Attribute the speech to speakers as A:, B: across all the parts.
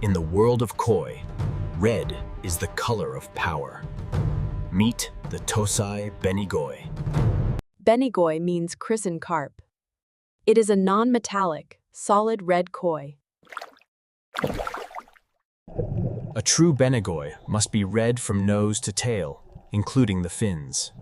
A: In the world of koi, red is the color of power. Meet the Tosai Benigoi.
B: Benigoi means chrysan carp. It is a non-metallic, solid red koi.
A: A true Benigoi must be red from nose to tail, including the fins.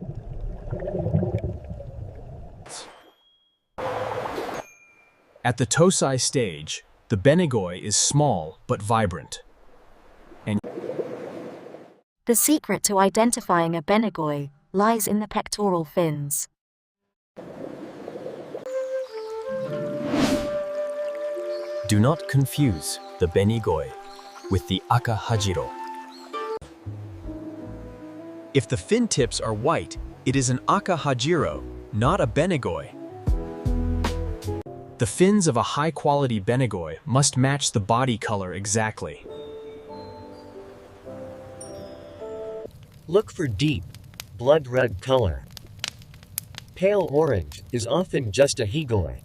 A: At the Tosai stage, the Benigoi is small but vibrant.
C: The secret to identifying a Benigoi lies in the pectoral fins.
A: Do not confuse the Benigoi with the Aka Hajiro. If the fin tips are white, it is an Aka Hajiro, not a Benigoi. The fins of a high-quality Benigoi must match the body color exactly.
D: Look for deep, blood red color. Pale orange is often just a higoi.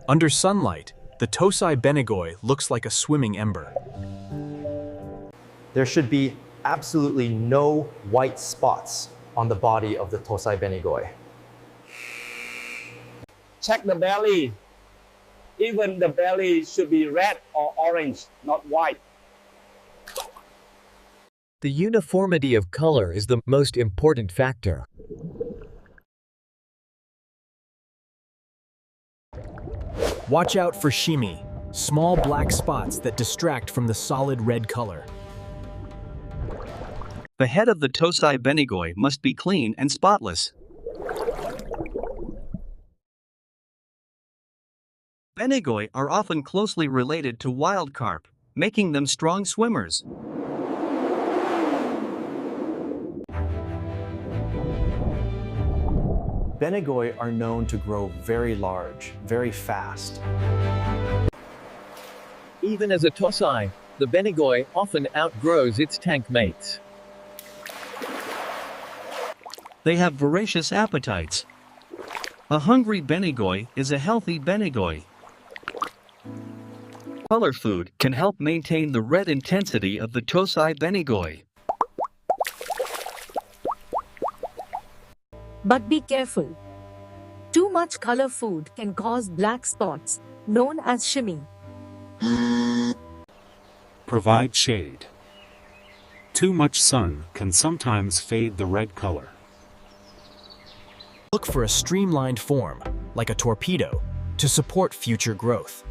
A: Under sunlight, the Tosai Benigoi looks like a swimming ember.
E: There should be absolutely no white spots on the body of the Tosai Benigoi.
F: Check the belly. Even the belly should be red or orange, not white.
D: The uniformity of color is the most important factor.
A: Watch out for shimi, small black spots that distract from the solid red color.
G: The head of the Tosai Benigoi must be clean and spotless. Benigoi are often closely related to wild carp, making them strong swimmers.
E: Benigoi are known to grow very large, very fast.
D: Even as a Tosai, the Benigoi often outgrows its tank mates.
G: They have voracious appetites. A hungry Benigoi is a healthy Benigoi. Color food can help maintain the red intensity of the Tosai Benigoi.
H: But be careful. Too much color food can cause black spots, known as shimmy.
I: Provide shade. Too much sun can sometimes fade the red color.
A: Look for a streamlined form, like a torpedo, to support future growth.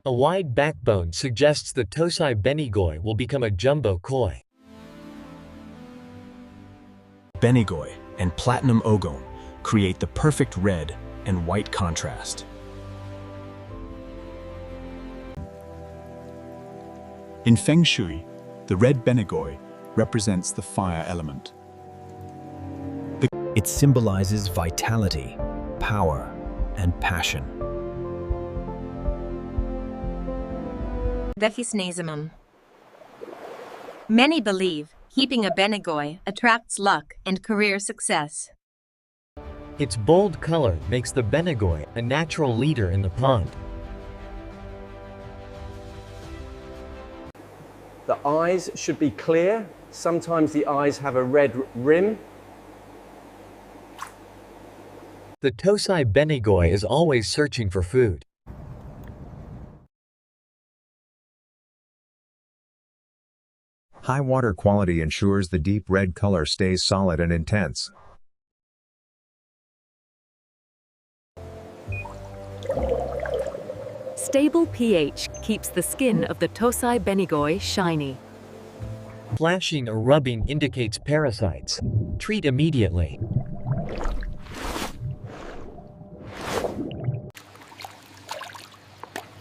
D: A wide backbone suggests the Tosai Benigoi will become a jumbo koi.
A: Benigoi and platinum ogon create the perfect red and white contrast.
J: In Feng Shui, the red Benigoi represents the fire element.
A: It symbolizes vitality, power, and passion.
K: Vechisnazimum. Many believe keeping a Benigoi attracts luck and career success.
D: Its bold color makes the Benigoi a natural leader in the pond.
E: The eyes should be clear. Sometimes the eyes have a red rim.
D: The Tosai Benigoi is always searching for food.
L: High water quality ensures the deep red color stays solid and intense.
B: Stable pH keeps the skin of the Tosai Benigoi shiny.
D: Flashing or rubbing indicates parasites. Treat immediately.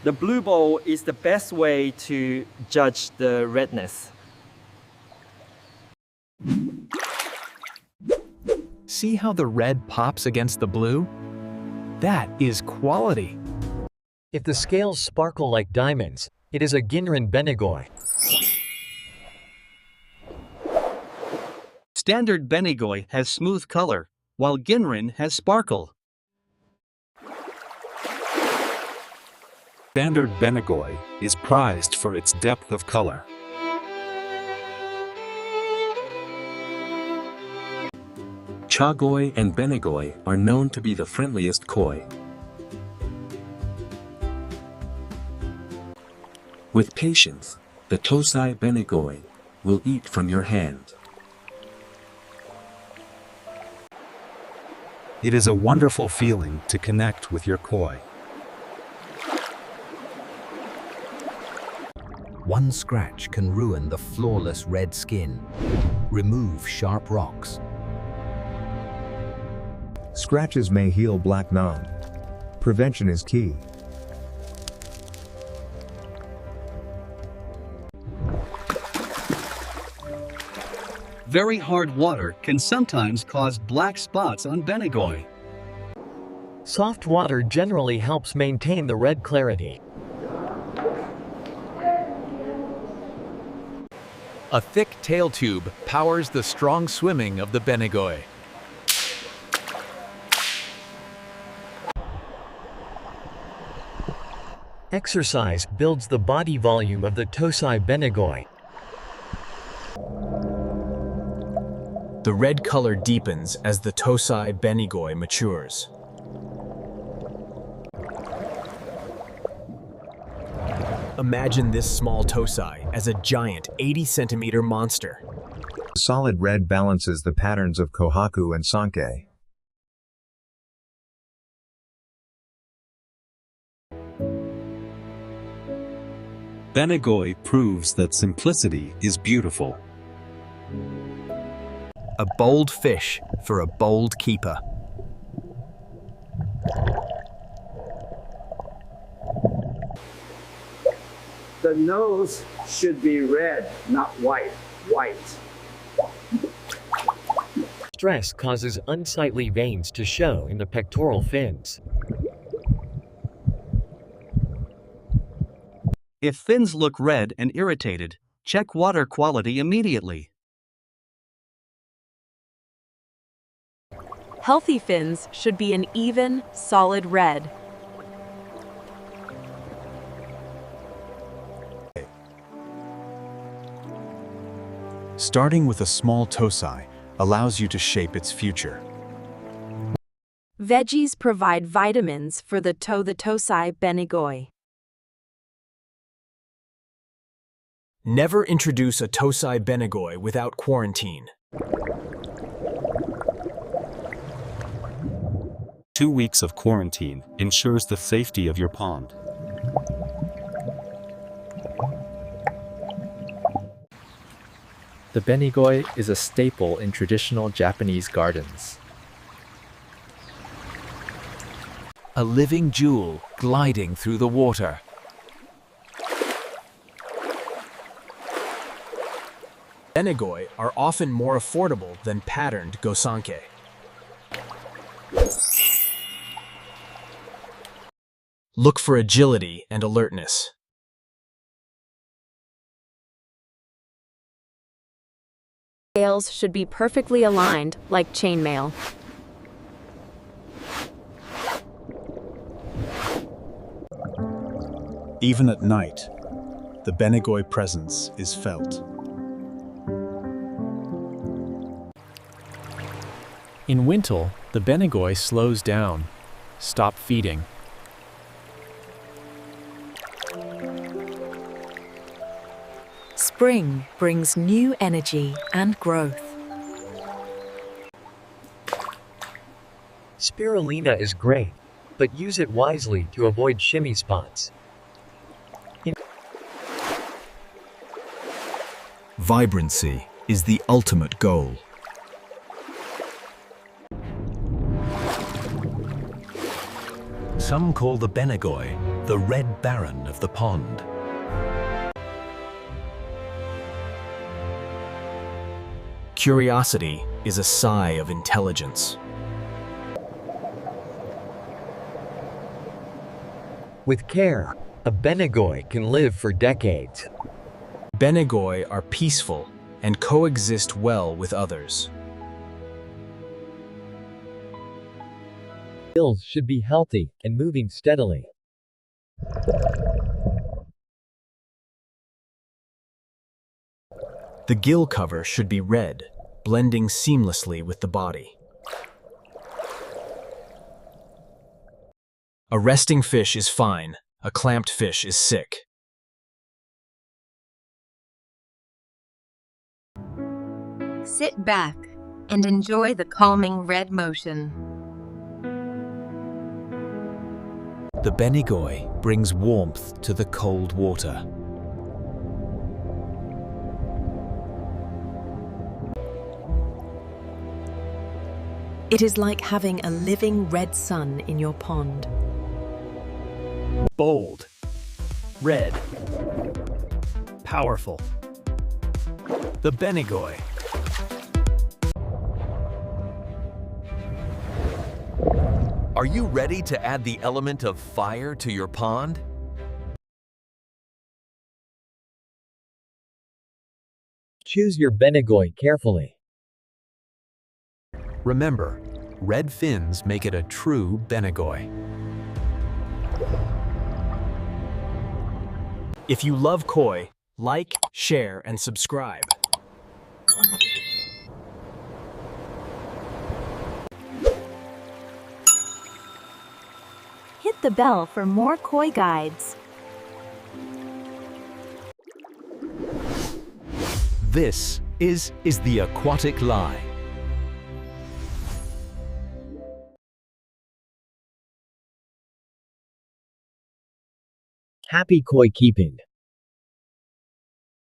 M: The blue bowl is the best way to judge the redness.
A: See how the red pops against the blue? That is quality.
D: If the scales sparkle like diamonds, it is a Ginrin Benigoi.
G: Standard Benigoi has smooth color, while Ginrin has sparkle.
I: Standard Benigoi is prized for its depth of color. Chagoi and Benigoi are known to be the friendliest koi. With patience, the Tosai Benigoi will eat from your hand. It is a wonderful feeling to connect with your koi.
A: One scratch can ruin the flawless red skin. Remove sharp rocks.
L: Scratches may heal black knob. Prevention is key.
G: Very hard water can sometimes cause black spots on Benigoi.
D: Soft water generally helps maintain the red clarity.
N: A thick tail tube powers the strong swimming of the Benigoi.
D: Exercise builds the body volume of the Tosai Benigoi.
A: The red color deepens as the Tosai Benigoi matures. Imagine this small Tosai as a giant 80-centimeter monster.
L: Solid red balances the patterns of Kohaku and Sanke.
I: Benigoi proves that simplicity is beautiful.
A: A bold fish for a bold keeper.
F: The nose should be red, not white. White.
D: Stress causes unsightly veins to show in the pectoral fins.
G: If fins look red and irritated, check water quality immediately.
B: Healthy fins should be an even, solid red.
J: Starting with a small Tosai allows you to shape its future.
B: Veggies provide vitamins for the Tosai Benigoi.
A: Never introduce a Tosai Benigoi without quarantine.
I: 2 weeks of quarantine ensures the safety of your pond.
E: The Benigoi is a staple in traditional Japanese gardens.
N: A living jewel gliding through the water.
A: Benigoi are often more affordable than patterned gosanke. Look for agility and alertness.
B: Scales should be perfectly aligned like chainmail.
J: Even at night, the Benigoi presence is felt.
O: In winter, the Benigoi slows down. Stop feeding.
H: Spring brings new energy and growth.
D: Spirulina is great, but use it wisely to avoid shimmy spots.
A: Vibrancy is the ultimate goal. Some call the Benigoi the Red Baron of the pond. Curiosity is a sigh of intelligence.
D: With care, a Benigoi can live for decades.
A: Benigoi are peaceful and coexist well with others.
D: Gills should be healthy and moving steadily.
A: The gill cover should be red, blending seamlessly with the body. A resting fish is fine, a clamped fish is sick.
K: Sit back and enjoy the calming red motion.
A: The Benigoi brings warmth to the cold water.
B: It is like having a living red sun in your pond.
P: Bold, red, powerful.
N: The Benigoi. Are you ready to add the element of fire to your pond?
D: Choose your Benigoi carefully.
N: Remember, red fins make it a true Benigoi.
A: If you love koi, like, share, and subscribe.
C: Hit the bell for more koi guides.
N: This is the aquatic lie.
D: Happy koi keeping.